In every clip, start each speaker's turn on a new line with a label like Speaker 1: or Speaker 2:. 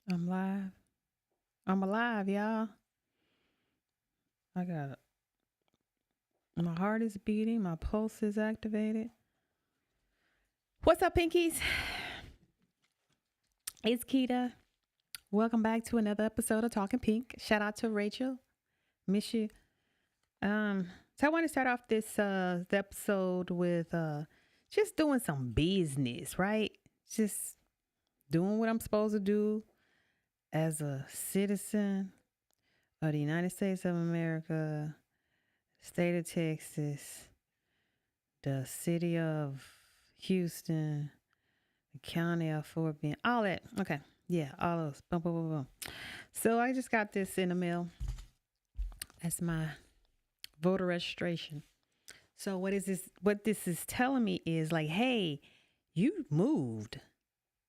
Speaker 1: I'm live. I'm alive, y'all. I got my heart is beating, my pulse is activated. What's up, Pinkies? It's Kita. Welcome back to another episode of Talking Pink. Shout out to Rachel. Miss you. Um, so I want to start off this episode with just doing some business, right? Just doing what I'm supposed to do as a citizen of the United States of America, state of Texas, the city of Houston, the county of Fort Bend, all that. Okay. Yeah, all those. Boom, boom, boom, boom. So I just got this in the mail. That's my voter registration. So what is this? What this is telling me is like, hey, you moved.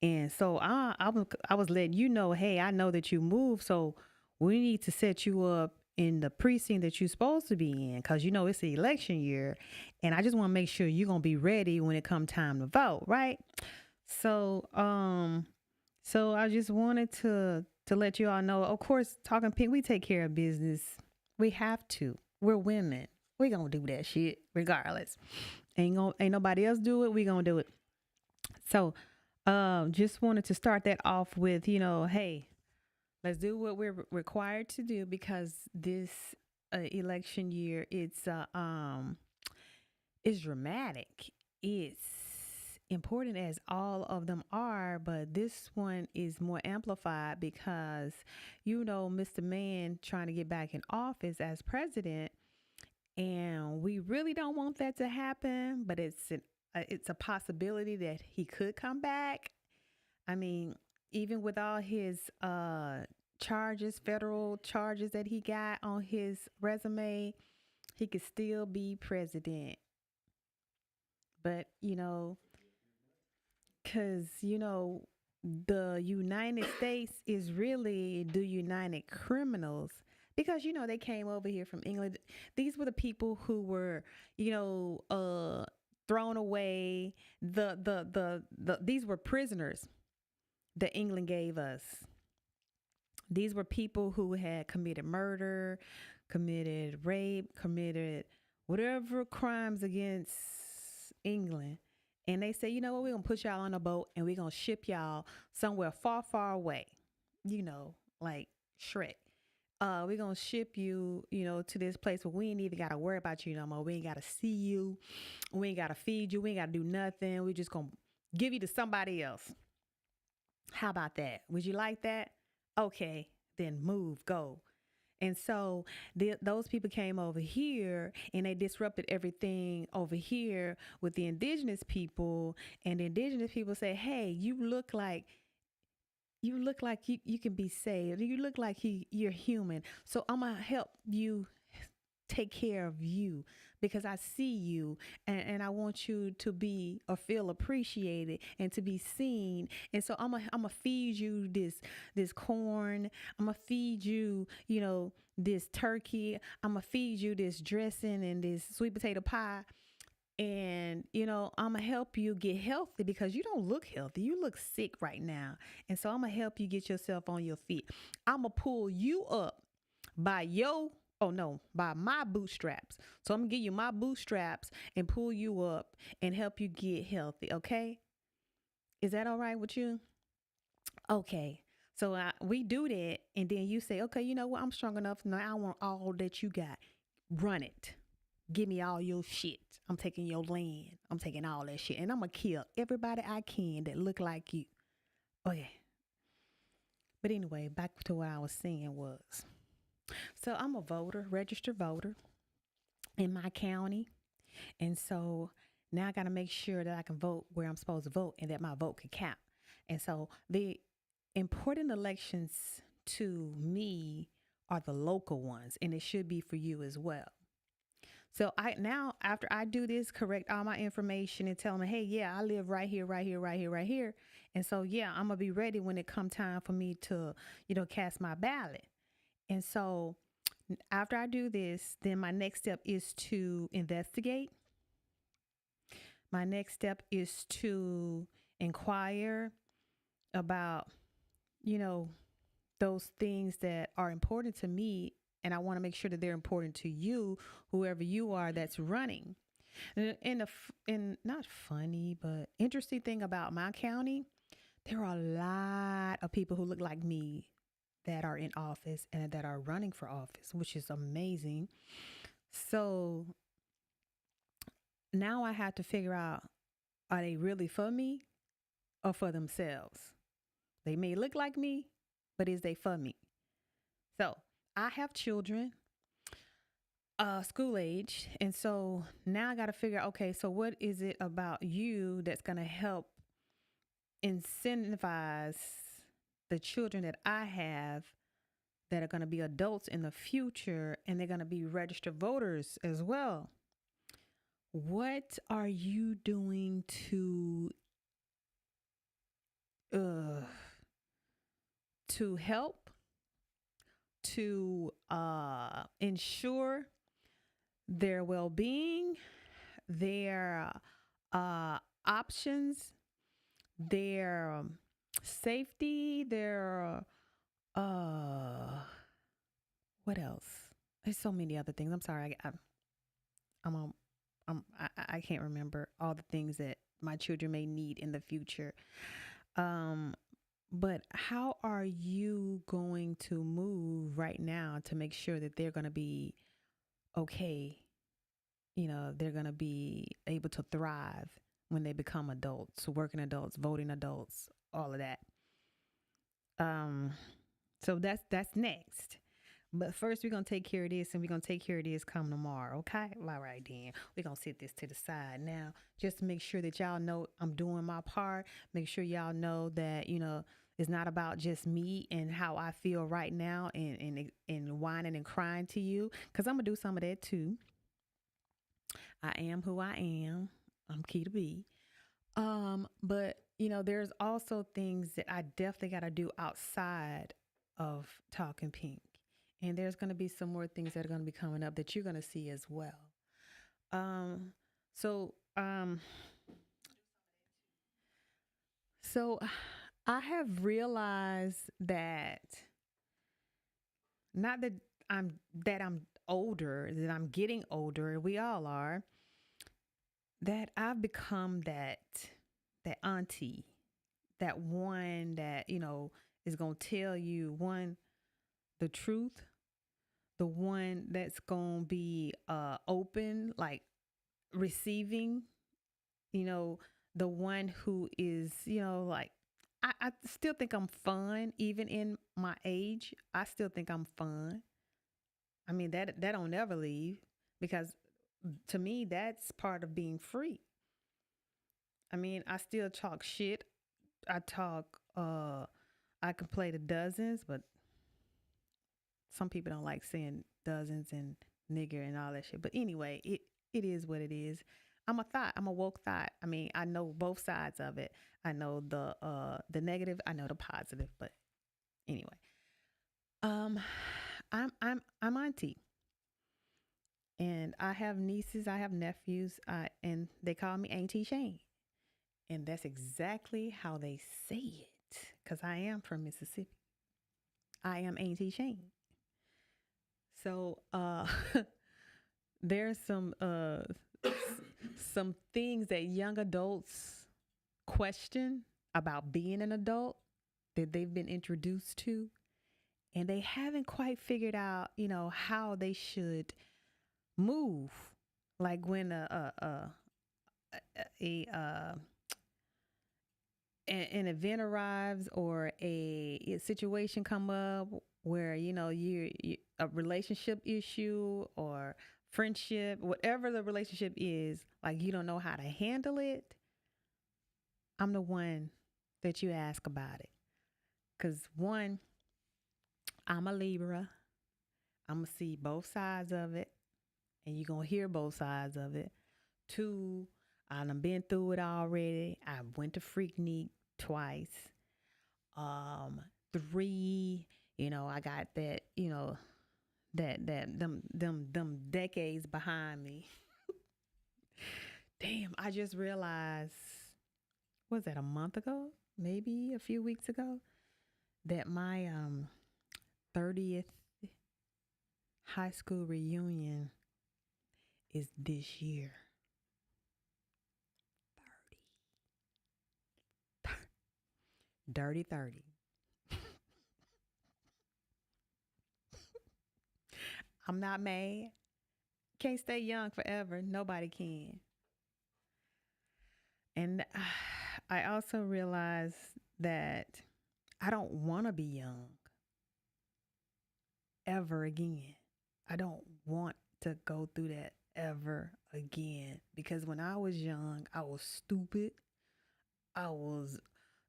Speaker 1: And so I was letting you know, hey, I know that you moved. So we need to set you up in the precinct that you're supposed to be in because you know it's the election year. And I just want to make sure you're going to be ready when it comes time to vote, right? So, so I just wanted to let you all know. Of course, talking pink, we take care of business. We have to. We're women. We gonna do that shit regardless. Ain't nobody else do it. We gonna do it. So, just wanted to start that off with hey, let's do what we're required to do because this election year it's dramatic. It's important as all of them are, but this one is more amplified because Mr. Man trying to get back in office as president, and we really don't want that to happen, but it's a possibility that he could come back. I mean, even with all his charges, federal charges that he got on his resume, he could still be president. But because the United States is really the United Criminals because they came over here from England. These were the people who were thrown away. These were prisoners that England gave us. These were people who had committed murder, committed rape, committed whatever crimes against England. And they say, you know what, we're going to put y'all on a boat and we're going to ship y'all somewhere far, far away, like Shrek. We're going to ship you, to this place where we ain't even got to worry about you no more. We ain't got to see you. We ain't got to feed you. We ain't got to do nothing. We just going to give you to somebody else. How about that? Would you like that? Okay, then move, go. And so those people came over here and they disrupted everything over here with the indigenous people. And the indigenous people say, hey, you can be saved. You look like you're human. So I'm going to help you take care of you because I see you and I want you to be or feel appreciated and to be seen. And so I'm gonna feed you this corn. I'm gonna feed you, this turkey. I'm gonna feed you this dressing and this sweet potato pie. And I'm gonna help you get healthy because you don't look healthy. You look sick right now. And so I'm gonna help you get yourself on your feet. I'm gonna pull you up by your oh no, by my bootstraps. So I'm gonna give you my bootstraps and pull you up and help you get healthy. Okay, is that all right with you? Okay. So we do that, and then you say, okay, you know what? I'm strong enough now. I want all that you got. Run it. Give me all your shit. I'm taking your land. I'm taking all that shit, and I'm gonna kill everybody I can that look like you. Okay. But anyway, back to what I was saying was. So I'm a voter, registered voter in my county. And so now I got to make sure that I can vote where I'm supposed to vote and that my vote can count. And so the important elections to me are the local ones, and it should be for you as well. So I now after I do this, correct all my information and tell them, hey, yeah, I live right here, right here, right here, right here. And so yeah, I'm gonna be ready when it come time for me to, cast my ballot. And so after I do this, then my next step is to investigate. My next step is to inquire about, you know, those things that are important to me, and I want to make sure that they're important to you, whoever you are that's running. And not funny, but interesting thing about my county, there are a lot of people who look like me that are in office and that are running for office, which is amazing. So now I have to figure out, are they really for me or for themselves? They may look like me, but is they for me? So I have children, school age. And so now I got to figure out, okay, so what is it about you that's going to help incentivize the children that I have that are going to be adults in the future, and they're going to be registered voters as well? What are you doing uh to help to ensure their well-being, their options, their safety, their uh what else? There's so many other things. I'm sorry. I'm on, I can't remember all the things that my children may need in the future. Um, but how are you going to move right now to make sure that they're going to be okay? You know, they're going to be able to thrive when they become adults, working adults, voting adults, all of that. Um, so that's next. But first, we're gonna take care of this, and we're gonna take care of this come tomorrow. Okay, all right then. We're gonna set this to the side now, just to make sure that y'all know I'm doing my part. Make sure y'all know that it's not about just me and how I feel right now, and whining and crying to you, because I'm gonna do some of that too. I am who I am. I'm Kita B. But there's also things that I definitely got to do outside of Talking Pink. And there's going to be some more things that are going to be coming up that you're going to see as well. Um, so, um, so I have realized that, not that I'm older, that I'm getting older, we all are, that I've become that auntie, that one that is going to tell you, one, the truth, the one that's going to be open, like receiving, you know the one who is, like, I still think I'm fun. Even in my age, I still think I'm fun. I mean, that don't never leave, because to me that's part of being free. I mean, I still talk shit. I talk I can play the dozens, but some people don't like saying dozens and nigger and all that shit. But anyway, it is what it is. I'm a thought. I'm a woke thought. I mean, I know both sides of it. I know the negative. I know the positive. But anyway, um, I'm auntie, and I have nieces. I have nephews. And they call me Auntie Shane, and that's exactly how they say it. Cause I am from Mississippi. I am Auntie Shane. So there's some things that young adults question about being an adult that they've been introduced to, and they haven't quite figured out, how they should move. Like when a an event arrives, or a situation come up where you a relationship issue or friendship, whatever the relationship is, like you don't know how to handle it. I'm the one that you ask about it, because one, I'm a Libra. I'm gonna see both sides of it, and you're gonna hear both sides of it. Two, I done been through it already. I went to Freaknik twice. Three, I got that, them decades behind me. Damn, I just realized, was that a month ago? Maybe a few weeks ago, that my 30th high school reunion is this year. 30. Dirty 30. I'm not mad. Can't stay young forever. Nobody can. And I also realize that I don't want to be young ever again. I don't want to go through that ever again because when I was young, I was stupid. I was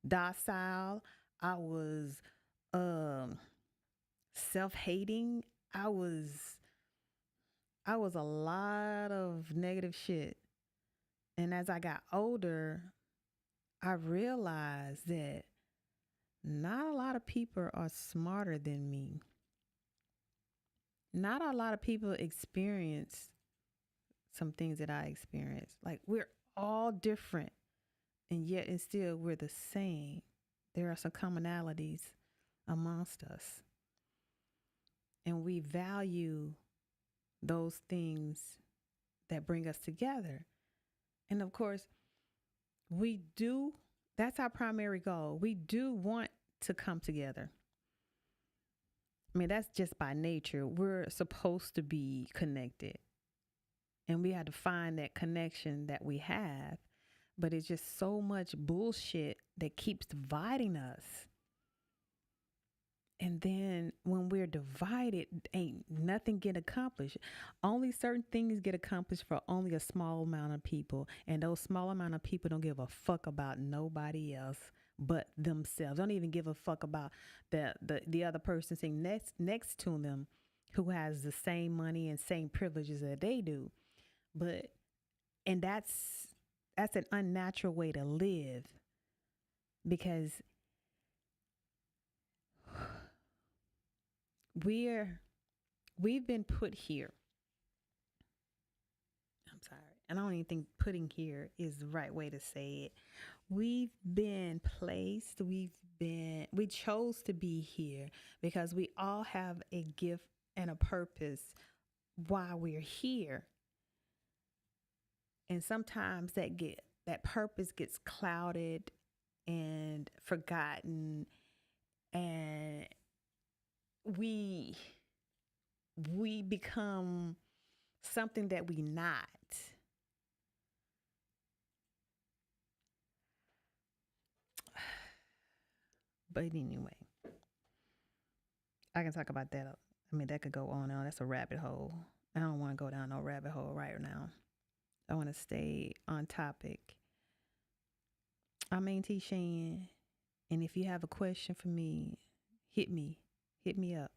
Speaker 1: docile. I was um self-hating. I was a lot of negative shit. And as I got older, I realized that not a lot of people are smarter than me. Not a lot of people experience some things that I experienced. Like we're all different and yet and still we're the same. There are some commonalities amongst us. And we value those things that bring us together. And of course, we do, that's our primary goal. We do want to come together. I mean, that's just by nature. We're supposed to be connected. And we have to find that connection that we have. But it's just so much bullshit that keeps dividing us. And then when we're divided, ain't nothing get accomplished. Only certain things get accomplished for only a small amount of people. And those small amount of people don't give a fuck about nobody else but themselves. Don't even give a fuck about the other person sitting next to them who has the same money and same privileges that they do. And that's an unnatural way to live because we've been put here. I'm sorry. I don't even think putting here is the right way to say it. We've been placed. We chose to be here because we all have a gift and a purpose while we're here. And sometimes that purpose gets clouded and forgotten, and we become something that we not. But anyway, I can talk about that. I mean, that could go on and on. That's a rabbit hole. I don't want to go down no rabbit hole right now. I want to stay on topic. I'm Auntie Shan, and if you have a question for me, hit me up.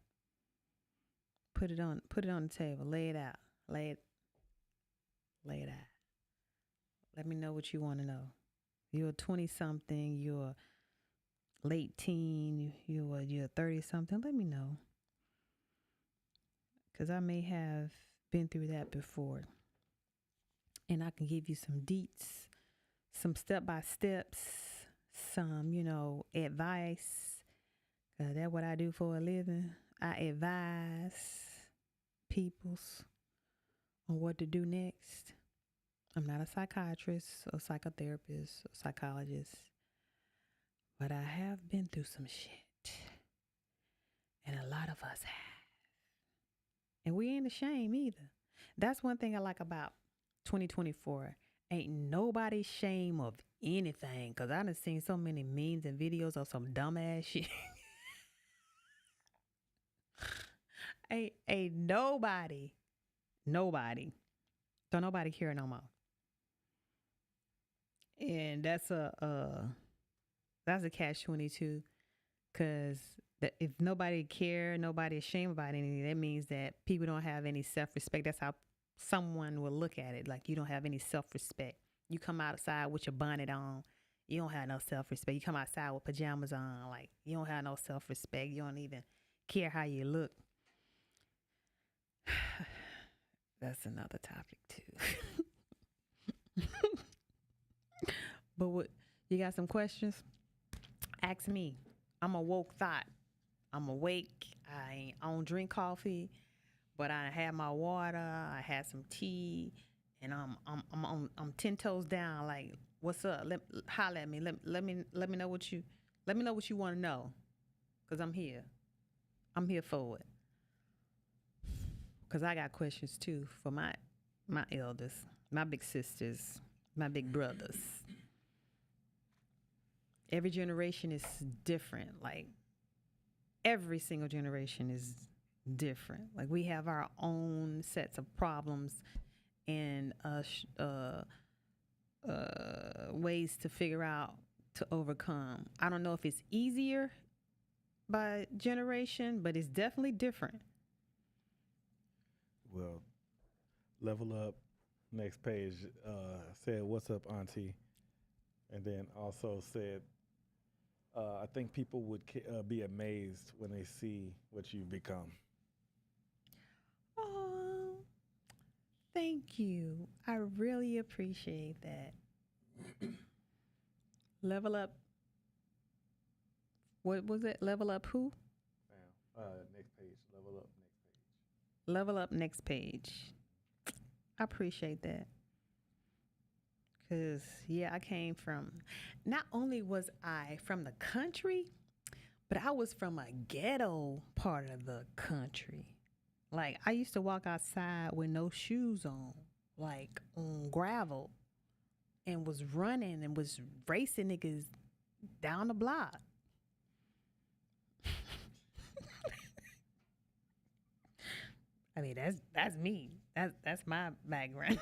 Speaker 1: Put it on the table. Lay it out. Lay it out. Let me know what you want to know. You're a 20-something. You're late teen. You're 30-something. Let me know, because I may have been through that before. And I can give you some deets, some step-by-steps, some, advice. That's what I do for a living. I advise peoples on what to do next. I'm not a psychiatrist or psychotherapist or psychologist, but I have been through some shit. And a lot of us have. And we ain't ashamed either. That's one thing I like about 2024. Ain't nobody shame of anything, because I done seen so many memes and videos of some dumbass shit. ain't nobody don't nobody care no more. And that's a catch-22, because if nobody care, nobody ashamed about anything, that means that people don't have any self-respect. That's how someone will look at it. Like, you don't have any self-respect. You come outside with your bonnet on, you don't have no self-respect. You come outside with pajamas on, like, you don't have no self-respect. You don't even care how you look. That's another topic too. But what, you got some questions? Ask me. I'm a woke thought. I'm awake. I don't drink coffee, but I had my water. I had some tea, and I'm 10 toes down. Like, what's up? Holler at me. Let me know what you want to know, cause I'm here. I'm here for it. Cause I got questions too for my elders, my big sisters, my big brothers. Every generation is different. Like every single generation is different. Like we have our own sets of problems and ways to figure out to overcome. I don't know if it's easier by generation, but it's definitely different.
Speaker 2: Well, level up. Next page said, "What's up, Auntie?" And then also said, "I think people would be amazed when they see what you've become."
Speaker 1: Oh, thank you. I really appreciate that. Level up. What was it? Level up who?
Speaker 2: Next page. Level up. Next page.
Speaker 1: Level up next page. I appreciate that. Cause yeah, I came from not only was I from the country, but I was from a ghetto part of the country. Like I used to walk outside with no shoes on, like on gravel, and was running and was racing niggas down the block. I mean, that's me. That's my background.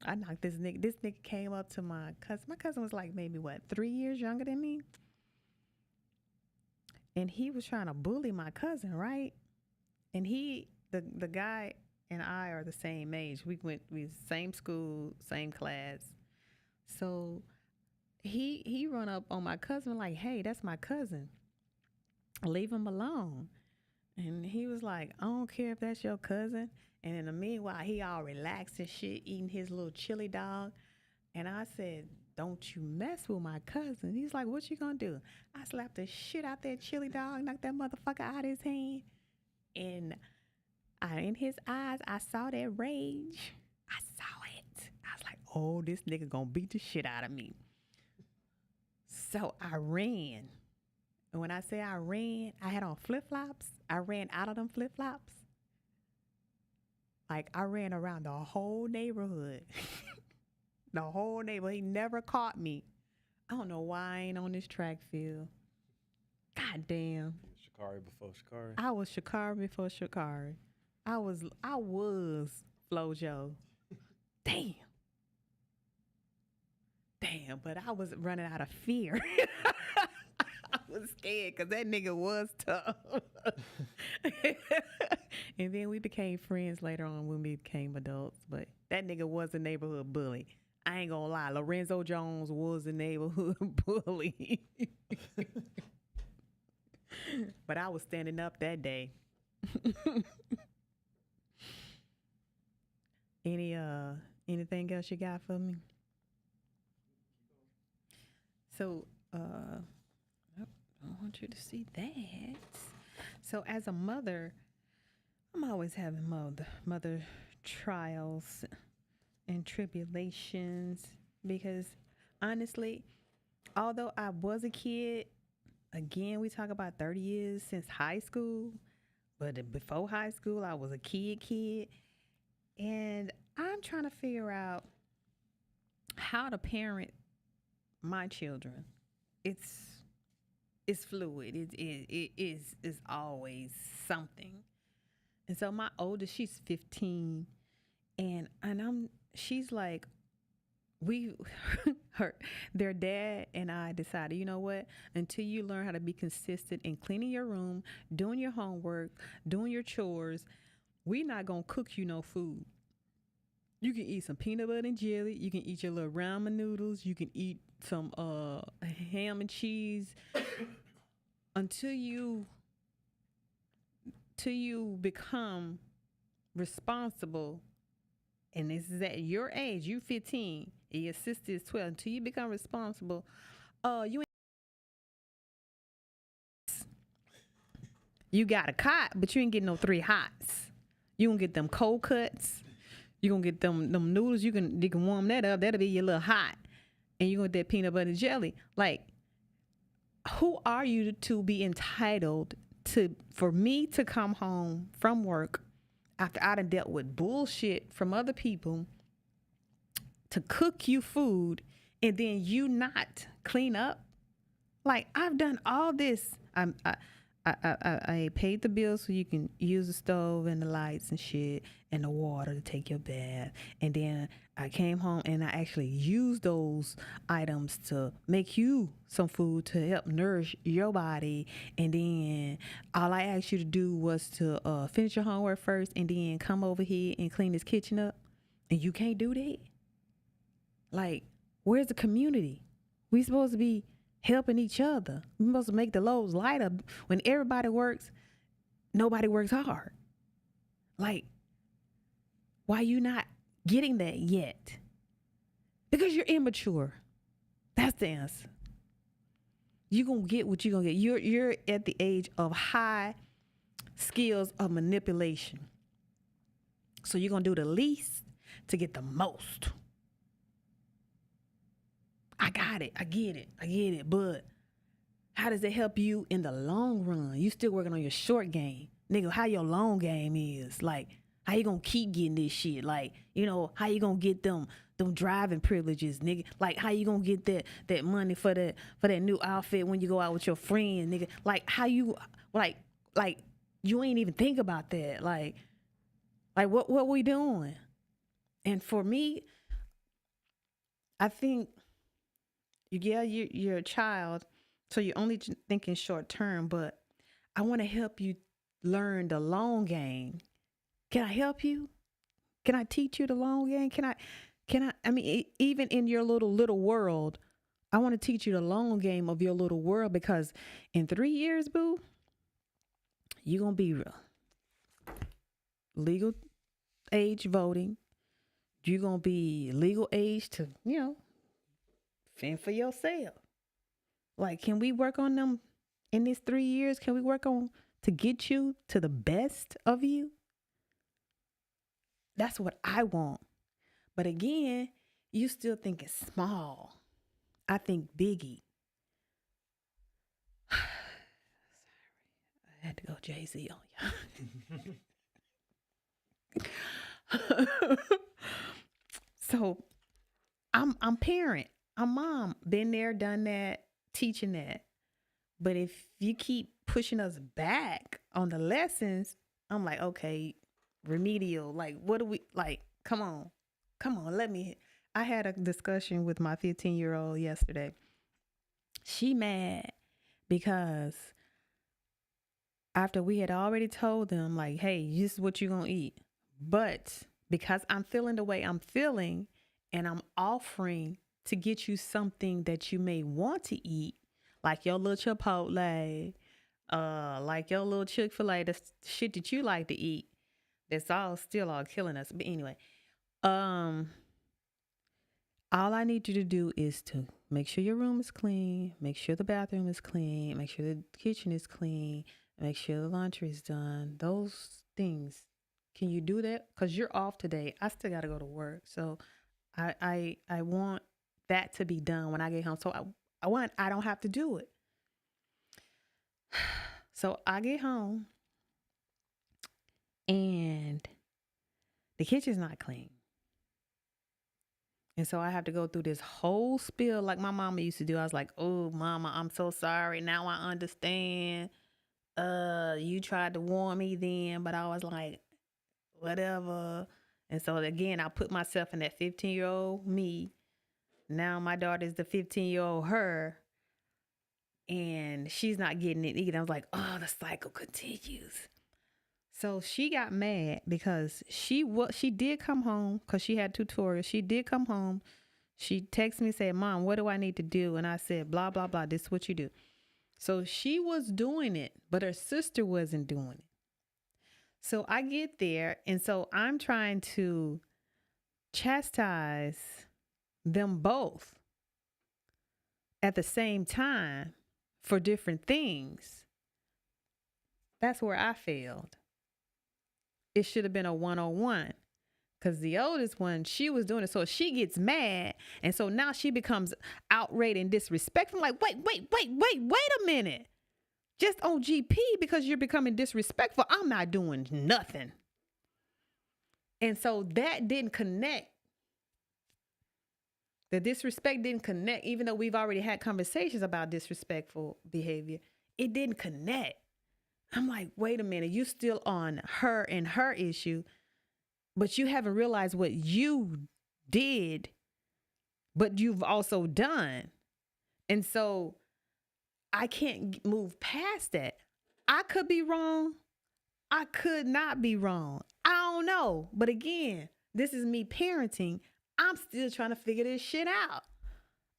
Speaker 1: I knocked this nigga. This nigga came up to my cousin. My cousin was like maybe what 3 years younger than me, and he was trying to bully my cousin, right? And the guy and I are the same age. We same school, same class. So he run up on my cousin like, "Hey, that's my cousin. Leave him alone." And he was like, "I don't care if that's your cousin." And in the meanwhile, he all relaxed and shit, eating his little chili dog. And I said, "Don't you mess with my cousin." He's like, "What you gonna do?" I slapped the shit out that chili dog, knocked that motherfucker out his hand. And in his eyes, I saw that rage. I saw it. I was like, "Oh, this nigga gonna beat the shit out of me." So I ran. And when I say I ran, I had on flip flops. I ran out of them flip flops. Like I ran around the whole neighborhood. The whole neighborhood. He never caught me. I don't know why I ain't on this track field. God damn.
Speaker 2: Shikari before Shikari.
Speaker 1: I was Shakari before Shakari. I was Flojo. Damn. Damn, but I was running out of fear. I was scared because that nigga was tough. And then we became friends later on when we became adults. But that nigga was a neighborhood bully. I ain't gonna lie. Lorenzo Jones was a neighborhood bully. But I was standing up that day. Any anything else you got for me? So I want you to see that. So as a mother, I'm always having mother trials and tribulations because honestly, although I was a kid, again, we talk about 30 years since high school, but before high school, I was a kid, and I'm trying to figure out how to parent my children. It's it's fluid. It is always something. And so my oldest, she's 15, and she's like we her their dad and I decided, you know what? Until you learn how to be consistent in cleaning your room, doing your homework, doing your chores, we not gonna cook you no food. You can eat some peanut butter and jelly. You can eat your little ramen noodles. You can eat some ham and cheese until you become responsible. And this is at your age. You 15 and your sister is 12. Until you become responsible, you You got a cot, but you ain't getting no 3 hots. You gonna get them cold cuts. You gonna get them noodles. You can warm that up. That'll be your little hot. And you gonna get that peanut butter jelly. Like, who are you to be entitled to for me to come home from work after I done dealt with bullshit from other people to cook you food and then you not clean up? Like, I've done all this. I paid the bill so you can use the stove and the lights and shit and the water to take your bath. And then I came home and I actually used those items to make you some food to help nourish your body. And then all I asked you to do was to finish your homework first and then come over here and clean this kitchen up. And you can't do that? Like, where's the community? We supposed to be helping each other. We're supposed to make the loads lighter. When everybody works, nobody works hard. Like, why you not getting that yet? Because you're immature. That's the answer. You're going to get what you're going to get. You're at the age of high skills of manipulation. So you're going to do the least to get the most. I got it. I get it. But how does it help you in the long run? You still working on your short game. Nigga, how your long game is. Like, how you gonna keep getting this shit? Like, how you gonna get them driving privileges, nigga? Like, how you gonna get that money for that new outfit when you go out with your friends, nigga? Like, how you like you ain't even think about that. Like what we doing? And for me, I think, yeah, you're a child, so you're only thinking short term, but I want to help you learn the long game. Can I help you? Can I teach you the long game? I mean, even in your little world, I want to teach you the long game of your little world, because in 3 years, boo, you're going to be legal age voting. You're going to be legal age to, fend for yourself. Like, can we work on them in these 3 years? Can we work on to get you to the best of you? That's what I want. But again, you still thinking small. I think biggie. Sorry, I had to go Jay-Z on you. So I'm parent. I'm mom. Been there, done that, teaching that. But if you keep pushing us back on the lessons, I'm like, okay, remedial. Like, what do we, like, come on, I had a discussion with my 15-year-old yesterday. She mad because after we had already told them, like, hey, this is what you're going to eat. But because I'm feeling the way I'm feeling and I'm offering to get you something that you may want to eat, like your little Chipotle, like your little Chick-fil-A, the shit that you like to eat, that's all killing us. But anyway, all I need you to do is to make sure your room is clean, make sure the bathroom is clean, make sure the kitchen is clean, make sure the laundry is done. Those things. Can you do that? Because you're off today. I still got to go to work. So I want that to be done when I get home. So I don't have to do it. So I get home and the kitchen's not clean. And so I have to go through this whole spiel like my mama used to do. I was like, oh, mama, I'm so sorry. Now I understand. You tried to warn me then, but I was like, whatever. And so again, I put myself in that 15-year-old me. Now my daughter's the 15-year-old her. And she's not getting it either. I was like, oh, the cycle continues. So she got mad because she did come home because she had tutorials. She did come home. She texted me and said, Mom, what do I need to do? And I said, blah, blah, blah. This is what you do. So she was doing it, but her sister wasn't doing it. So I get there. And so I'm trying to chastise them both at the same time for different things. That's where I failed. It should have been a one-on-one. Because the oldest one, she was doing it. So she gets mad. And so now she becomes outraged and disrespectful. I'm like, wait a minute. Just on GP, because you're becoming disrespectful, I'm not doing nothing. And so that didn't connect. The disrespect didn't connect, even though we've already had conversations about disrespectful behavior. It didn't connect. I'm like, wait a minute, you still on her and her issue, but you haven't realized what you did, but you've also done. And so I can't move past that. I could be wrong. I could not be wrong. I don't know. But again, this is me parenting. I'm still trying to figure this shit out.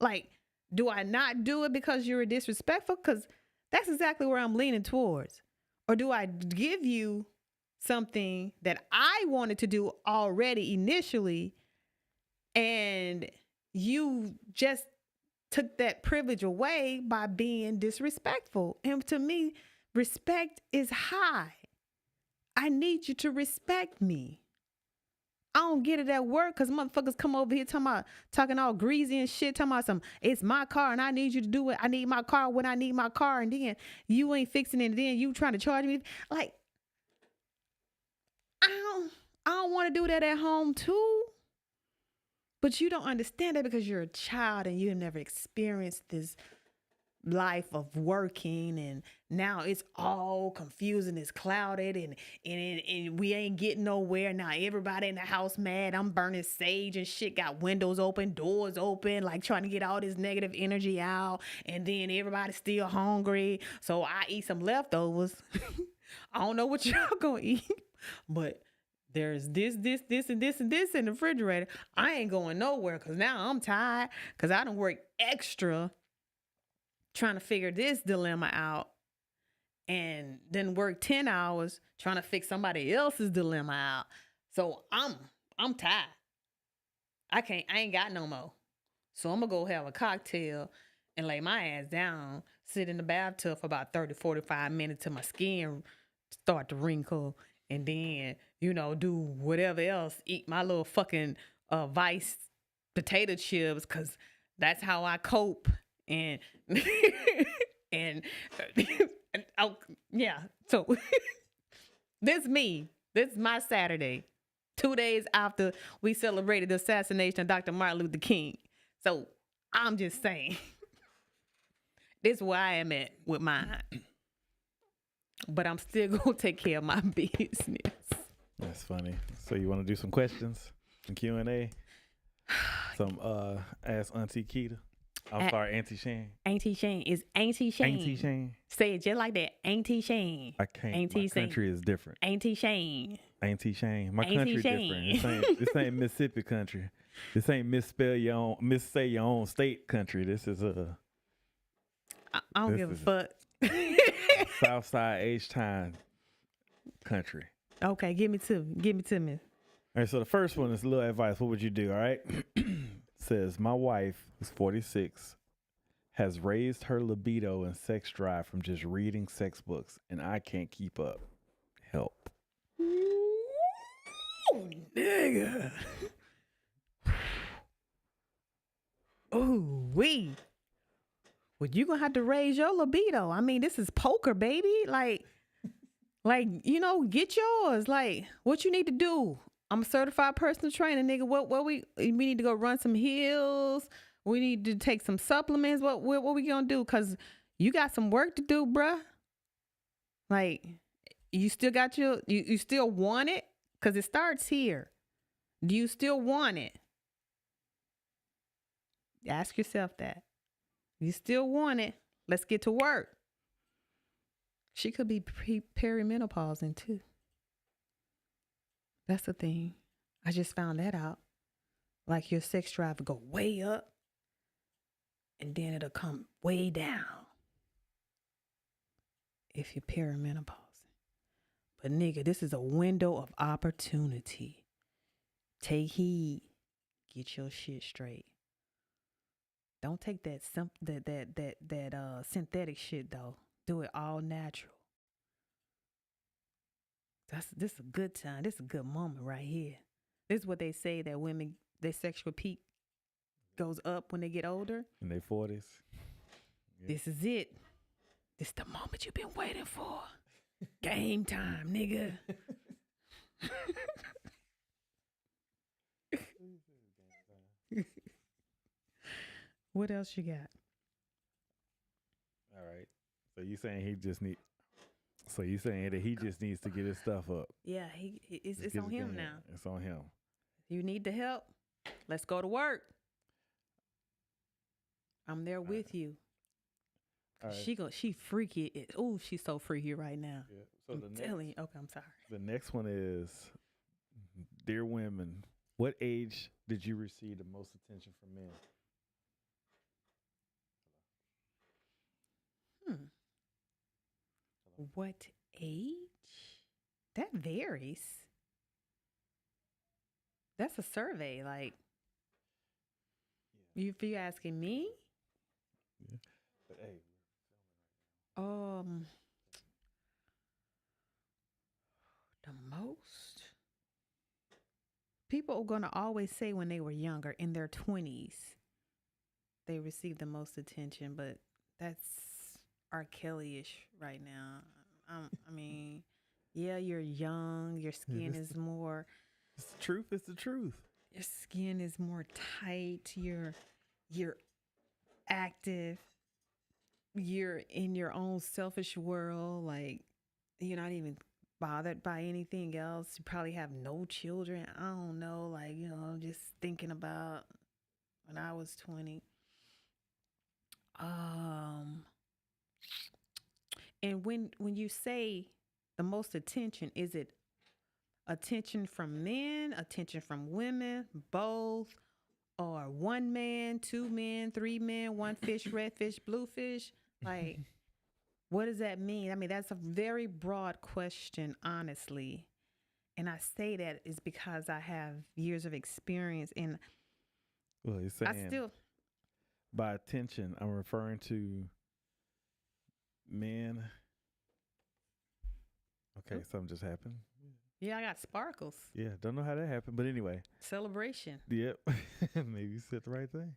Speaker 1: Like, do I not do it because you're disrespectful? Because that's exactly where I'm leaning towards. Or do I give you something that I wanted to do already initially, and you just took that privilege away by being disrespectful? And to me, respect is high. I need you to respect me. I don't get it at work because motherfuckers come over here talking all greasy and shit, talking about it's my car and I need you to do it. I need my car when I need my car, and then you ain't fixing it, and then you trying to charge me. Like, I don't want to do that at home too. But you don't understand that because you're a child and you've never experienced this life of working, and now it's all confusing, it's clouded, and we ain't getting nowhere. Now everybody in the house mad. I'm burning sage and shit, got windows open, doors open, like trying to get all this negative energy out, and then everybody's still hungry, so I eat some leftovers. I don't know what y'all gonna eat, but there's this and this and this in the refrigerator. I ain't going nowhere because now I'm tired because I done work extra trying to figure this dilemma out, and then work 10 hours trying to fix somebody else's dilemma out. So I'm tired. I ain't got no more. So I'm gonna go have a cocktail and lay my ass down, sit in the bathtub for about 30, 45 minutes till my skin start to wrinkle, and then, do whatever else, eat my little fucking Vice potato chips, because that's how I cope. And and oh, yeah. So this is my Saturday, 2 days after we celebrated the assassination of Dr. Martin Luther King. So I'm just saying, this is where I am at with mine. But I'm still gonna take care of my business.
Speaker 2: That's funny. So you want to do some questions, some Q&A, some ask Auntie Kita. I'm sorry, Auntie Shane.
Speaker 1: Auntie Shane is Auntie Shane.
Speaker 2: Auntie Shane.
Speaker 1: Say it just like that. Auntie Shane.
Speaker 2: I can't.
Speaker 1: Auntie
Speaker 2: My country is different.
Speaker 1: Auntie Shane.
Speaker 2: Auntie Shane. My
Speaker 1: Auntie
Speaker 2: country
Speaker 1: Shane.
Speaker 2: different. This ain't Mississippi country. This ain't missay your own state country. This is
Speaker 1: I don't give a fuck.
Speaker 2: Southside H-Town country.
Speaker 1: Okay, give me to me.
Speaker 2: All right, so the first one is a little advice. What would you do? All right. Says, my wife, who's 46, has raised her libido and sex drive from just reading sex books, and I can't keep up. Help.
Speaker 1: Ooh, nigga. Ooh, wee. Well, you gonna have to raise your libido. I mean, this is poker, baby. Like, get yours. Like, what you need to do? I'm a certified personal trainer, nigga. What we need to go run some hills. We need to take some supplements. What we gonna do? Cause you got some work to do, bruh. Like, you still got you still want it? Cause it starts here. Do you still want it? Ask yourself that. You still want it? Let's get to work. She could be perimenopausing too. That's the thing. I just found that out. Like, your sex drive will go way up and then it'll come way down if you're perimenopausing. But nigga, this is a window of opportunity. Take heed. Get your shit straight. Don't take that synthetic shit though. Do it all natural. This a good time. This a good moment right here. This is what they say that women their sexual peak goes up when they get older.
Speaker 2: In their 40s. Yeah.
Speaker 1: This is it. This the moment you've been waiting for. Game time, nigga. What else you got?
Speaker 2: All right. So you saying he just need? So you saying that he just needs to get his stuff up?
Speaker 1: Yeah, it's
Speaker 2: Just
Speaker 1: on
Speaker 2: get his
Speaker 1: him
Speaker 2: game.
Speaker 1: now.
Speaker 2: It's on him.
Speaker 1: You need the help. Let's go to work. I'm there with you.
Speaker 2: All right.
Speaker 1: She freaky. Oh, she's so freaky right now.
Speaker 2: Yeah. So
Speaker 1: I'm telling you. Okay, I'm sorry.
Speaker 2: the next one is, dear women, what age did you receive the most attention from men?
Speaker 1: What age? That varies. That's a survey. Like, if you're asking me,
Speaker 2: Yeah. But hey,
Speaker 1: um, the most people are gonna always say when they were younger, in their 20s, they received the most attention. But that's R. Kelly-ish right now. I mean, yeah, you're young. Your skin is more.
Speaker 2: it's the truth. It's the truth.
Speaker 1: Your skin is more tight. You're active. You're in your own selfish world. Like, you're not even bothered by anything else. You probably have no children. I don't know. Like, just thinking about when I was 20. And when you say the most attention, is it attention from men, attention from women, both, or one man, two men, three men, one fish, red fish, blue fish? Like, what does that mean? I mean, that's a very broad question, honestly. And I say that is because I have years of experience, and
Speaker 2: Well, he's saying by attention, I'm referring to men. Okay, something just happened.
Speaker 1: Yeah, I got sparkles.
Speaker 2: Yeah, don't know how that happened, but anyway.
Speaker 1: Celebration.
Speaker 2: Yep. Maybe you said the right thing.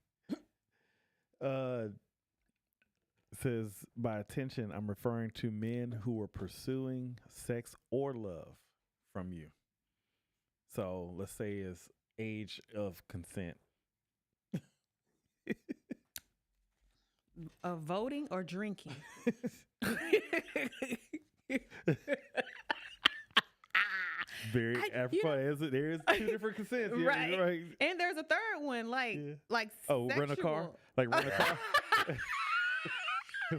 Speaker 2: Says by attention, I'm referring to men who are pursuing sex or love from you. So let's say it's age of consent.
Speaker 1: Voting or drinking?
Speaker 2: Very Afro. There's two different consents. Yeah,
Speaker 1: right.
Speaker 2: Right.
Speaker 1: And there's a third one, like
Speaker 2: oh,
Speaker 1: sexual.
Speaker 2: rent a car, like rent a car.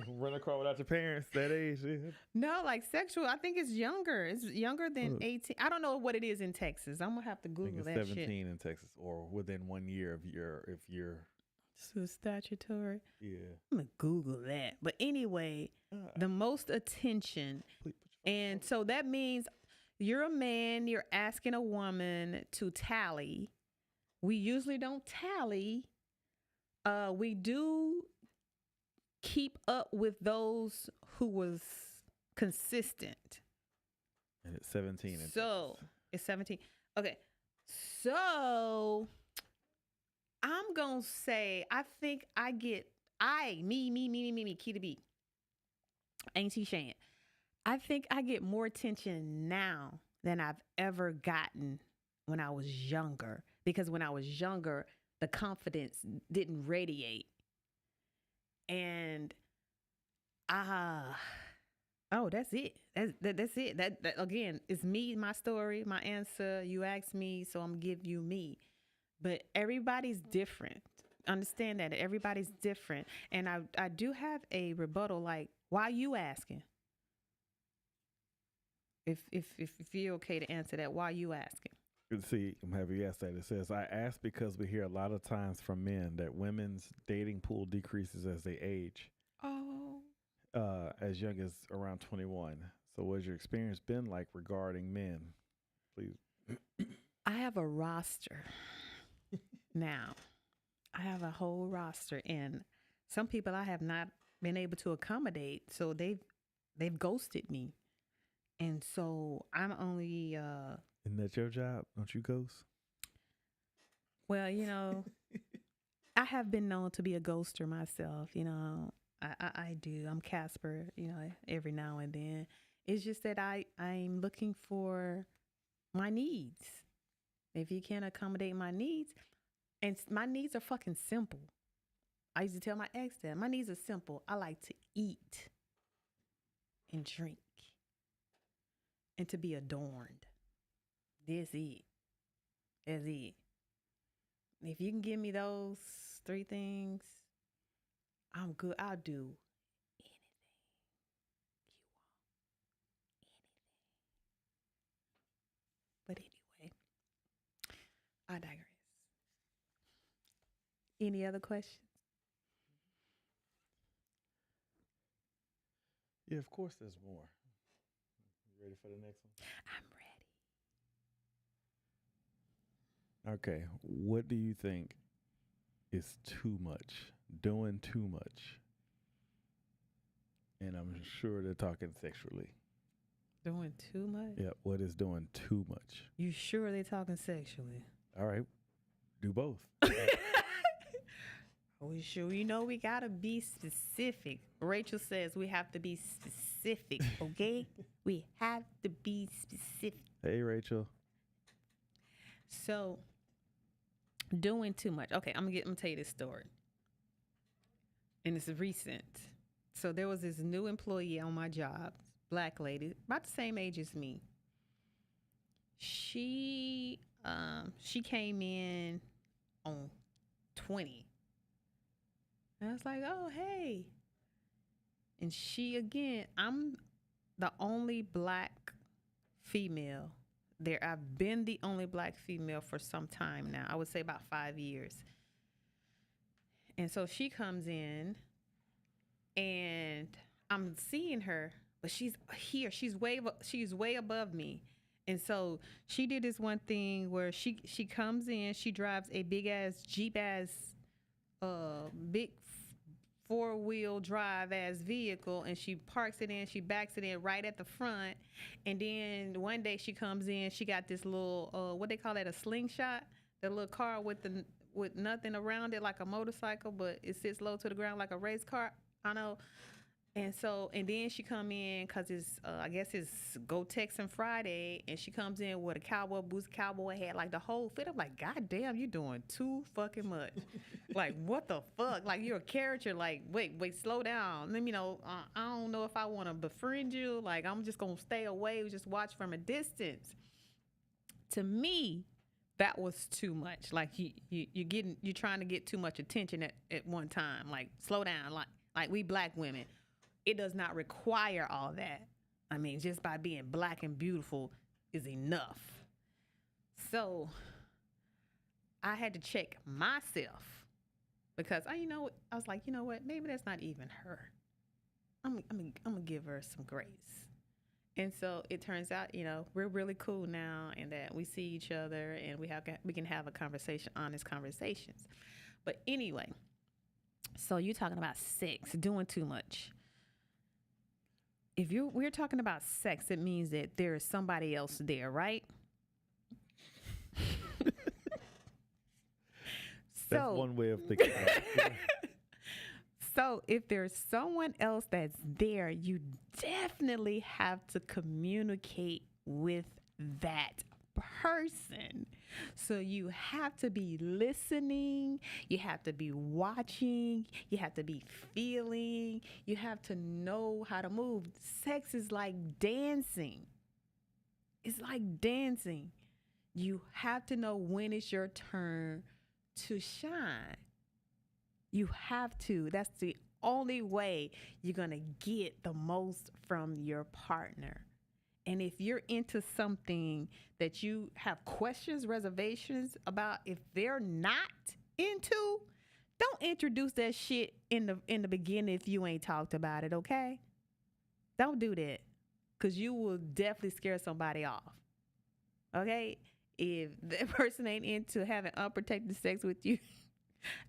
Speaker 2: Rent a car without your parents. That age. Yeah.
Speaker 1: No, like sexual. I think it's younger. It's younger than 18. I don't know what it is in Texas. I'm gonna have to
Speaker 2: I think
Speaker 1: Google
Speaker 2: it's
Speaker 1: that
Speaker 2: 17
Speaker 1: shit.
Speaker 2: in Texas, or within 1 year of if you're.
Speaker 1: So statutory.
Speaker 2: Yeah.
Speaker 1: I'm gonna Google that. But anyway, the most attention, and so that means you're a man. You're asking a woman to tally. We usually don't tally. We do keep up with those who was consistent.
Speaker 2: And it's 17 in
Speaker 1: So
Speaker 2: Texas.
Speaker 1: it's 17. Okay. So I'm gonna say I think I get me, Kita B. Auntie Shan. I think I get more attention now than I've ever gotten when I was younger. Because when I was younger, the confidence didn't radiate. And that's it. That's it. That again, it's me, my story, my answer. You asked me, so I'm gonna give you me. But everybody's different. Understand that everybody's different. And I do have a rebuttal. Like, why you asking? If you're okay to answer that, why you asking?
Speaker 2: See, I'm happy you asked that. It says, I ask because we hear a lot of times from men that women's dating pool decreases as they age.
Speaker 1: Oh.
Speaker 2: As young as around 21. So what has your experience been like regarding men? Please.
Speaker 1: I have a roster now. I have a whole roster, and some people I have not been able to accommodate. So they've ghosted me. And so I'm only
Speaker 2: Isn't that your job? Don't you ghost?
Speaker 1: well, I have been known to be a ghoster myself, I do. I'm Casper, every now and then. It's just that I'm looking for my needs. If you can't accommodate my needs, and my needs are fucking simple. I used to tell my ex that my needs are simple. I like to eat and drink and to be adorned. That's it. That's it. If you can give me those three things, I'm good. I'll do anything you want. Anything. But anyway, I digress. Any other questions?
Speaker 2: Yeah, of course there's more. You ready for the next
Speaker 1: I'm
Speaker 2: one? Okay. What do you think is too much? Doing too much? And I'm sure they're talking sexually.
Speaker 1: ready. Doing too much?
Speaker 2: Yeah, what is doing too much?
Speaker 1: You sure they talking sexually?
Speaker 2: All right. Do both.
Speaker 1: Are we sure? We gotta be specific. Rachel says we have to be specific, okay? We have to be specific.
Speaker 2: Hey, Rachel.
Speaker 1: So, doing too much. Okay, I'm gonna tell you this story. And it's recent. So there was this new employee on my job, black lady, about the same age as me. She came in on 20. And I was like, oh, hey. And I'm the only black female there. I've been the only black female for some time now. I would say about 5 years. And so she comes in and I'm seeing her, but she's here. She's way above me. And so she did this one thing where she comes in, she drives a big ass Jeep ass big 4-wheel drive ass vehicle, and she parks it in, she backs it in right at the front. And then one day she comes in, she got this little what they call that, a slingshot, the little car with nothing around it, like a motorcycle, but it sits low to the ground like a race car. I know. And then she come in because it's, I guess it's Go Texan Friday, and she comes in with a cowboy boots, cowboy hat, like the whole fit. I'm like, God damn, you doing too fucking much. Like, what the fuck? Like, you're a character. Like, wait, slow down. Let me know. I don't know if I want to befriend you. Like, I'm just going to stay away, just watch from a distance. To me, that was too much. Like, you're trying to get too much attention at one time. Like, slow down. Like we black women. It does not require all that. I mean, just by being black and beautiful is enough. So I had to check myself because I was like, you know what? Maybe that's not even her. I'm gonna give her some grace. And so it turns out, we're really cool now, and that we see each other and we can have a conversation, honest conversations. But anyway, so you're talking about sex, doing too much. If we're talking about sex, it means that there is somebody else there, right?
Speaker 2: That's one way of thinking about it.
Speaker 1: So if there's someone else that's there, you definitely have to communicate with that person. So you have to be listening, you have to be watching, you have to be feeling, you have to know how to move. Sex is like dancing. It's like dancing. You have to know when it's your turn to shine. You have to. That's the only way you're going to get the most from your partner. And if you're into something that you have questions, reservations about, if they're not into, don't introduce that shit in the beginning if you ain't talked about it, okay? Don't do that, because you will definitely scare somebody off, okay? If that person ain't into having unprotected sex with you,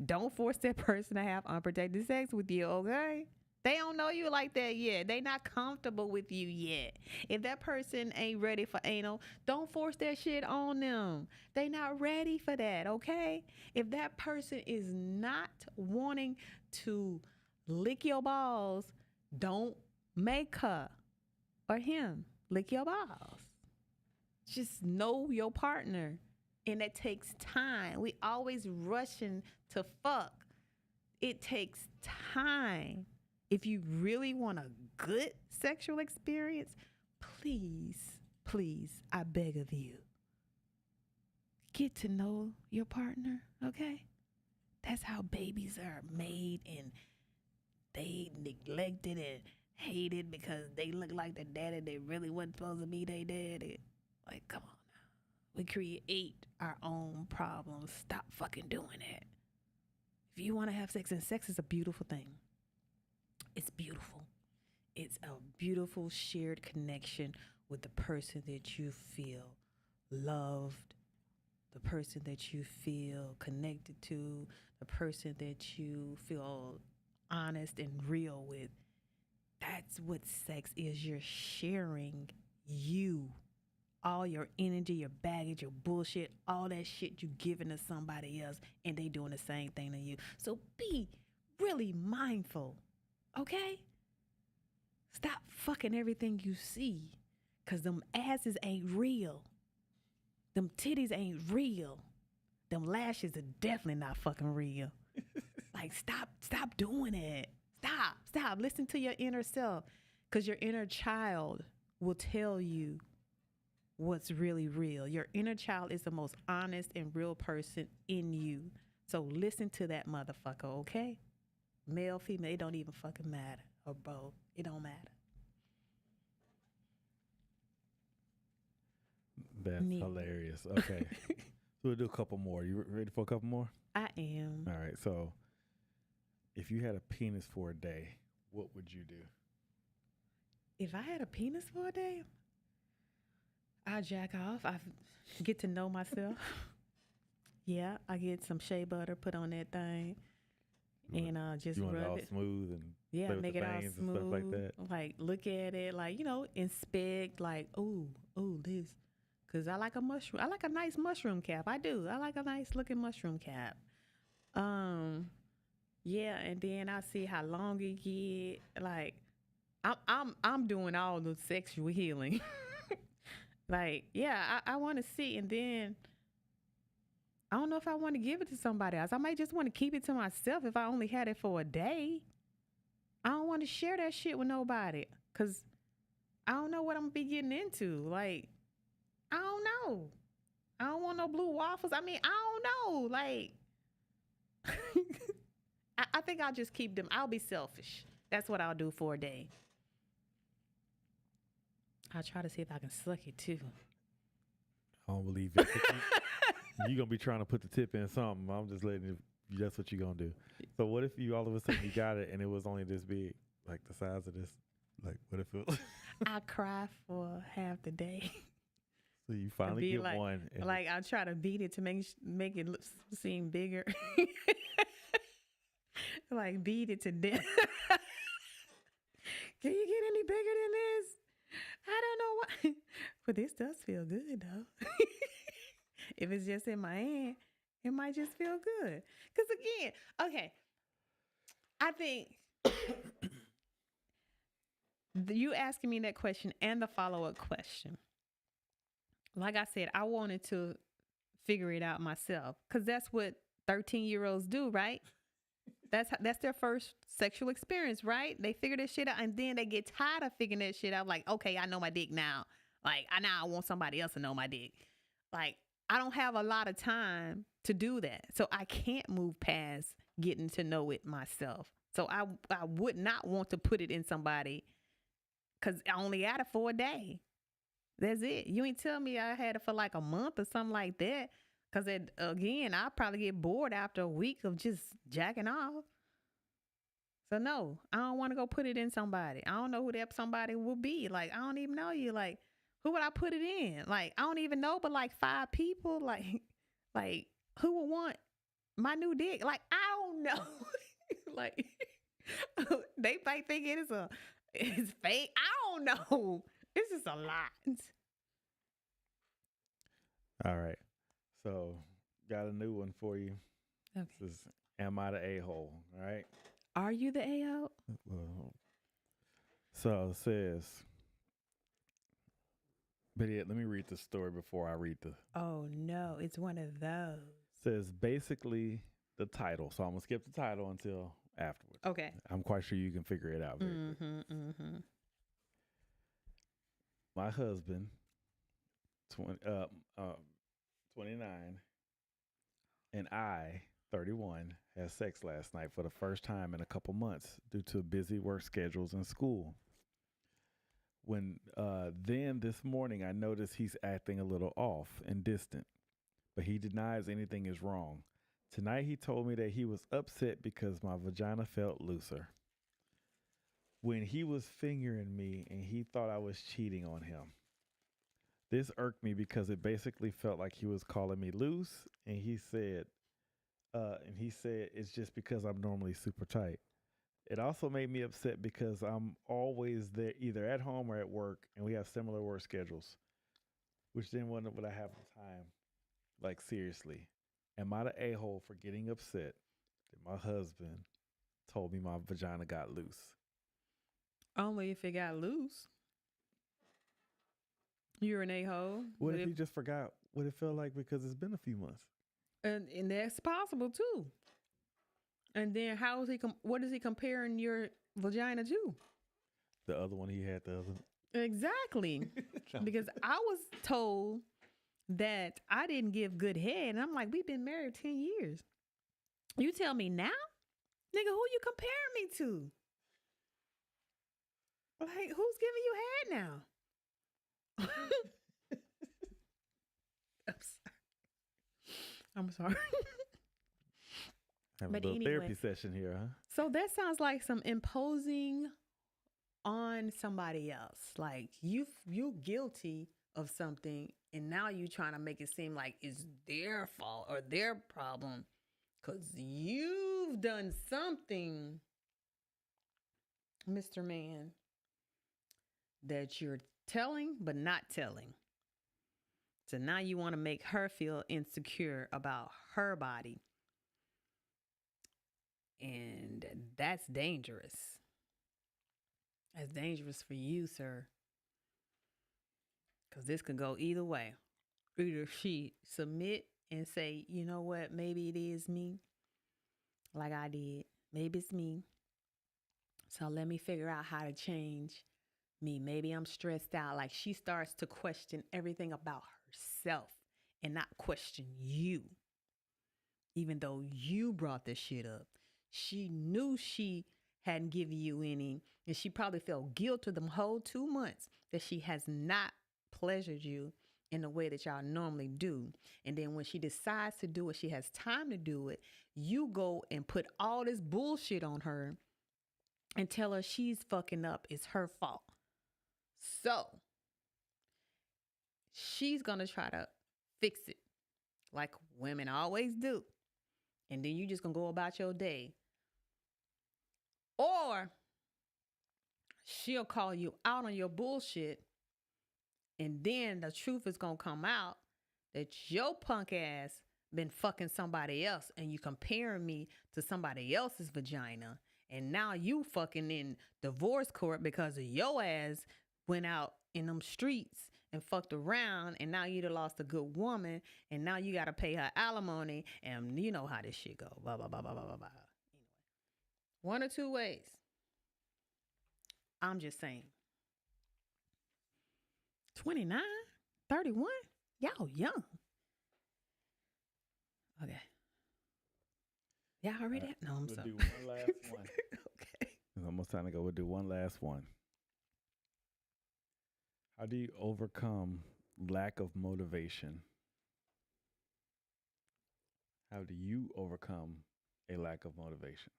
Speaker 1: don't force that person to have unprotected sex with you, okay? They don't know you like that yet. They not comfortable with you yet. If that person ain't ready for anal, don't force that shit on them. They not ready for that, okay? If that person is not wanting to lick your balls, don't make her or him lick your balls. Just know your partner. And that takes time. We always rushing to fuck. It takes time. If you really want a good sexual experience, please, please, I beg of you, get to know your partner, okay? That's how babies are made, and they neglected and hated because they look like the daddy they really wasn't supposed to be their daddy. Like, come on now. We create our own problems. Stop fucking doing it. If you want to have sex, and sex is a beautiful thing. It's beautiful. It's a beautiful shared connection with the person that you feel loved, the person that you feel connected to, the person that you feel honest and real with. That's what sex is. You're sharing you. All your energy, your baggage, your bullshit, all that shit you giving to somebody else, and they doing the same thing to you. So be really mindful, okay? Stop fucking everything you see, because them asses ain't real. Them titties ain't real. Them lashes are definitely not fucking real. Like, stop doing it. Stop. Listen to your inner self, because your inner child will tell you what's really real. Your inner child is the most honest and real person in you. So listen to that motherfucker, okay? Male, female, it don't even fucking matter. Or both. It don't matter.
Speaker 2: That's hilarious. Okay. So we'll do a couple more. You ready for a couple more?
Speaker 1: I am.
Speaker 2: All right. So if you had a penis for a day, what would you do?
Speaker 1: If I had a penis for a day, I jack off. I get to know myself. Yeah, I get some shea butter, put on that thing, and just
Speaker 2: you want
Speaker 1: rub
Speaker 2: it all
Speaker 1: it.
Speaker 2: smooth and
Speaker 1: Yeah,
Speaker 2: play with
Speaker 1: make
Speaker 2: the
Speaker 1: it all
Speaker 2: veins
Speaker 1: smooth.
Speaker 2: and stuff like that.
Speaker 1: Like, look at it, like, inspect, like, ooh, this, because I like a mushroom. I like a nice mushroom cap. I do. I like a nice looking mushroom cap. Yeah, and then I see how long it get. Like, I'm doing all the sexual healing. Like, yeah, I want to see, and then I don't know if I want to give it to somebody else. I might just want to keep it to myself if I only had it for a day. I don't want to share that shit with nobody, because I don't know what I'm going to be getting into. Like, I don't know. I don't want no blue waffles. I mean, I don't know. Like, I think I'll just keep them. I'll be selfish. That's what I'll do for a day. I'll try to see if I can suck it too.
Speaker 2: I don't believe it. You're going to be trying to put the tip in something. I'm just letting you, that's what you're going to do. So what if you all of a sudden you got it and it was only this big, like the size of this? Like, what if it was?
Speaker 1: I cry for half the day.
Speaker 2: So you finally get
Speaker 1: like,
Speaker 2: one. And
Speaker 1: like, I'll try to beat it to make it seem bigger. Like, beat it to death. Can you get any bigger than this? I don't know why. But this does feel good, though. If it's just in my hand, it might just feel good. Because, again, okay, I think you asking me that question and the follow-up question, like I said, I wanted to figure it out myself, because that's what 13-year-olds do, right? That's their first sexual experience, right? They figure this shit out, and then they get tired of figuring that shit out. Like, okay, I know my dick now. Like, I want somebody else to know my dick. Like, I don't have a lot of time to do that, so I can't move past getting to know it myself. So I would not want to put it in somebody, because I only had it for a day. That's it. You ain't tell me I had it for like a month or something like that. Because, again, I'll probably get bored after a week of just jacking off. So, no, I don't want to go put it in somebody. I don't know who that somebody will be. Like, I don't even know you. Like, who would I put it in? Like, I don't even know but like 5 people. Like who would want my new dick? Like, I don't know. Like, They might think it's fake. I don't know. It's just a lot.
Speaker 2: All right. So, got a new one for you.
Speaker 1: Okay.
Speaker 2: This is Am I the A-hole? All right.
Speaker 1: Are you the AO?
Speaker 2: Well, so it says, but yeah, let me read the story before I read the.
Speaker 1: Oh no, it's one of those.
Speaker 2: Says basically the title. So I'm going to skip the title until afterwards.
Speaker 1: Okay.
Speaker 2: I'm quite sure you can figure it out very quickly.
Speaker 1: Mm-hmm.
Speaker 2: My husband, 29, and I, 31, had sex last night for the first time in a couple months due to busy work schedules and school. When then this morning I noticed he's acting a little off and distant, but he denies anything is wrong. Tonight he told me that he was upset because my vagina felt looser. When he was fingering me and he thought I was cheating on him. This irked me because it basically felt like he was calling me loose, and he said it's just because I'm normally super tight. It also made me upset because I'm always there, either at home or at work, and we have similar work schedules, which then would I have the time? Like, seriously, am I the a-hole for getting upset that my husband told me my vagina got loose?
Speaker 1: Only if it got loose. You're an a-hole.
Speaker 2: What if he just forgot what it felt like because it's been a few months?
Speaker 1: And that's possible too. And then how is he? What is he comparing your vagina to?
Speaker 2: The other one he had, the other.
Speaker 1: Exactly. Because I was told that I didn't give good head, and I'm like, we've been married 10 years. You tell me now, nigga, who you comparing me to? Like, who's giving you head now? I'm sorry.
Speaker 2: Have
Speaker 1: But
Speaker 2: a little
Speaker 1: anyway,
Speaker 2: therapy session here, huh?
Speaker 1: so that sounds like some imposing on somebody else. Like you're guilty of something, and now you trying to make it seem like it's their fault or their problem because you've done something, Mr. Man, that you're telling but not telling. So now you want to make her feel insecure about her body. And that's dangerous. That's dangerous for you, sir. Because this could go either way. Either she submit and say, you know what, maybe it is me, like I did. Maybe it's me. So let me figure out how to change me. Maybe I'm stressed out. Like she starts to question everything about herself and not question you. Even though you brought this shit up. She knew she hadn't given you any, and she probably felt guilty the whole 2 months that she has not pleasured you in the way that y'all normally do. And then when she decides to do it, she has time to do it. You go and put all this bullshit on her and tell her she's fucking up. It's her fault. So she's going to try to fix it like women always do. And then you just going to go about your day. Or she'll call you out on your bullshit. And then the truth is going to come out that your punk ass been fucking somebody else. And you comparing me to somebody else's vagina. And now you fucking in divorce court because of your ass went out in them streets and fucked around, and now you done lost a good woman, and now you got to pay her alimony, and you know how this shit go. Blah, blah, blah, blah, blah, blah, blah. Anyway, one or two ways. I'm just saying. 29, 31, y'all young. Okay. Y'all already? No, I'm sorry.
Speaker 2: We'll do one last one.
Speaker 1: Okay.
Speaker 2: It's almost time to go. We'll do one last one. How do you overcome lack of motivation? How do you overcome a lack of motivation?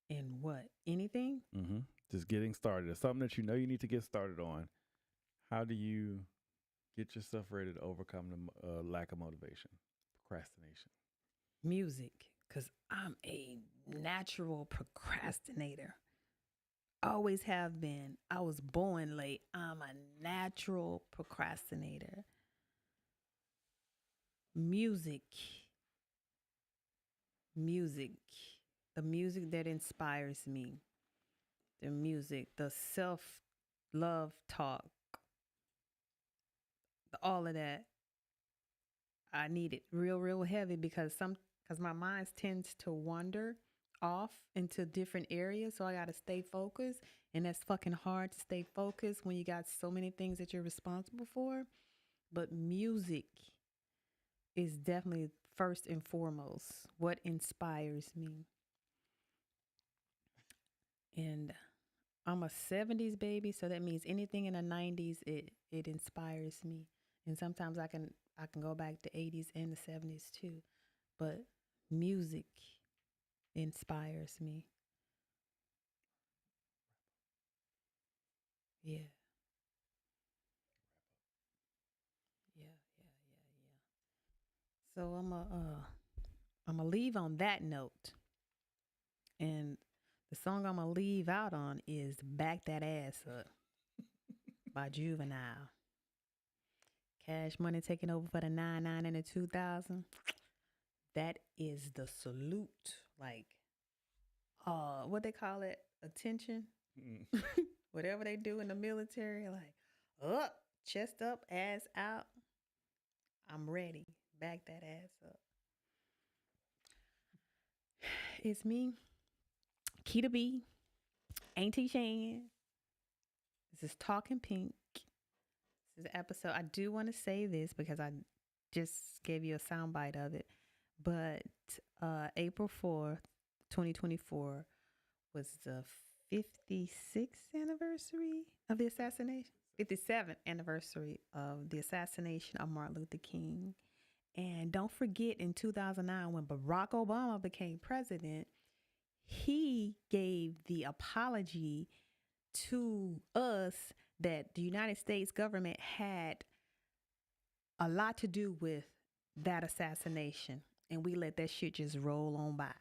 Speaker 1: In what? Anything?
Speaker 2: Mm-hmm. Just getting started. It's something that you know you need to get started on. How do you get yourself ready to overcome the lack of motivation? Procrastination.
Speaker 1: Music. because I'm a natural procrastinator. Always have been. I was born late. I'm a natural procrastinator. Music, music, the music that inspires me, the music, the self love talk, all of that. I need it real, real heavy because my mind tends to wander off into different areas. So I got to stay focused. And that's fucking hard to stay focused when you got so many things that you're responsible for. But music is definitely first and foremost what inspires me. And I'm a 70s baby, so that means anything in the 90s it inspires me. And sometimes I can go back to 80s and the 70s too. But music inspires me. Yeah. Yeah, yeah, yeah, yeah. So I'm a leave on that note. And the song I'm gonna leave out on is Back That Ass Up by Juvenile. Cash Money taking over for the 99 and the 2000. That is the salute. Like, what they call it? Attention.
Speaker 2: Mm.
Speaker 1: Whatever they do in the military, like, up, chest up, ass out. I'm ready. Back that ass up. It's me, Kita B, Auntie Shan. This is Talking Pink. This is the episode. I do want to say this because I just gave you a soundbite of it. But April 4th, 2024 was the 56th anniversary of the assassination. 57th anniversary of the assassination of Martin Luther King. And don't forget in 2009 when Barack Obama became president, he gave the apology to us that the United States government had a lot to do with that assassination. And we let that shit just roll on by.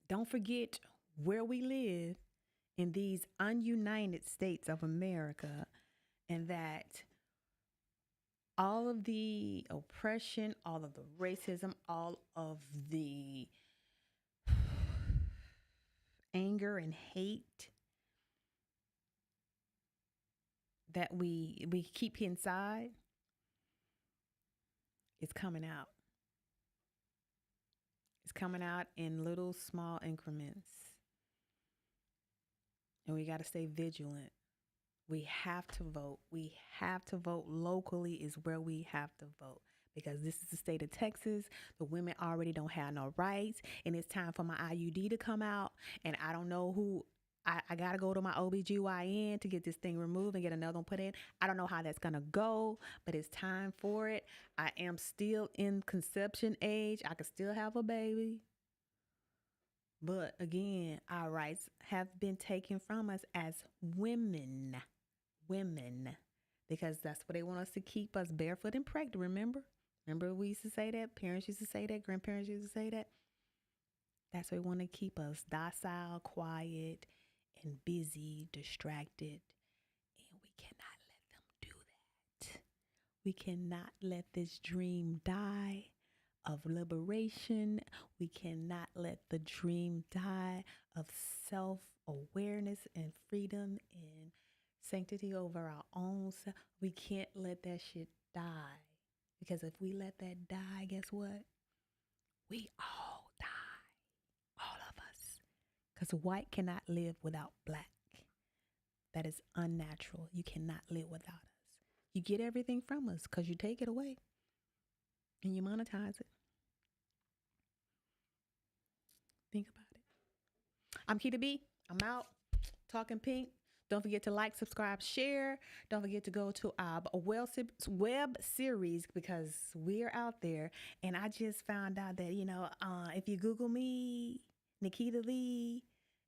Speaker 1: Don't forget where we live in these ununited states of America, and that all of the oppression, all of the racism, all of the anger and hate that we keep inside is coming out. It's coming out in little small increments. And we got to stay vigilant. We have to vote. We have to vote. Locally is where we have to vote. Because this is the state of Texas. The women already don't have no rights. And it's time for my IUD to come out. And I don't know who. I got to go to my OBGYN to get this thing removed and get another one put in. I don't know how that's going to go, but it's time for it. I am still in conception age. I could still have a baby. But again, our rights have been taken from us as women. Women. Because that's what they want us to keep us barefoot and pregnant, remember? Remember we used to say that? Parents used to say that? Grandparents used to say that? That's why they want to keep us docile, quiet, and busy, distracted. And we cannot let them do that. We cannot let this dream die of liberation. We cannot let the dream die of self-awareness and freedom and sanctity over our own self. We can't let that shit die. Because if we let that die, guess what? We all die. All of us. Because white cannot live without black. That is unnatural. You cannot live without us. You get everything from us because you take it away and you monetize it. Think about it. I'm Kita B. I'm out. Talking Pink. Don't forget to like, subscribe, share. Don't forget to go to our web series because we're out there. And I just found out that, if you Google me, Nikita Lee,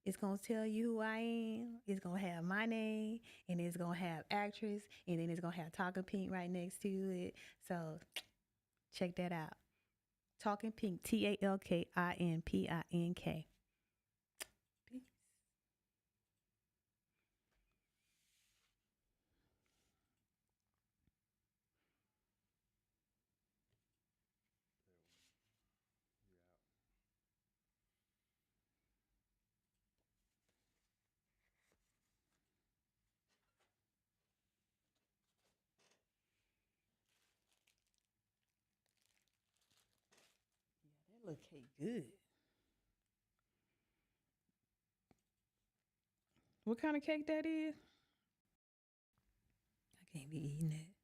Speaker 1: it's going to tell you who I am. It's going to have my name, and it's going to have actress, and then it's going to have Talking Pink right next to it. So check that out. Talking Pink, TalkinPink. Peace. That look cake good. What kind of cake that is? I can't be eating that.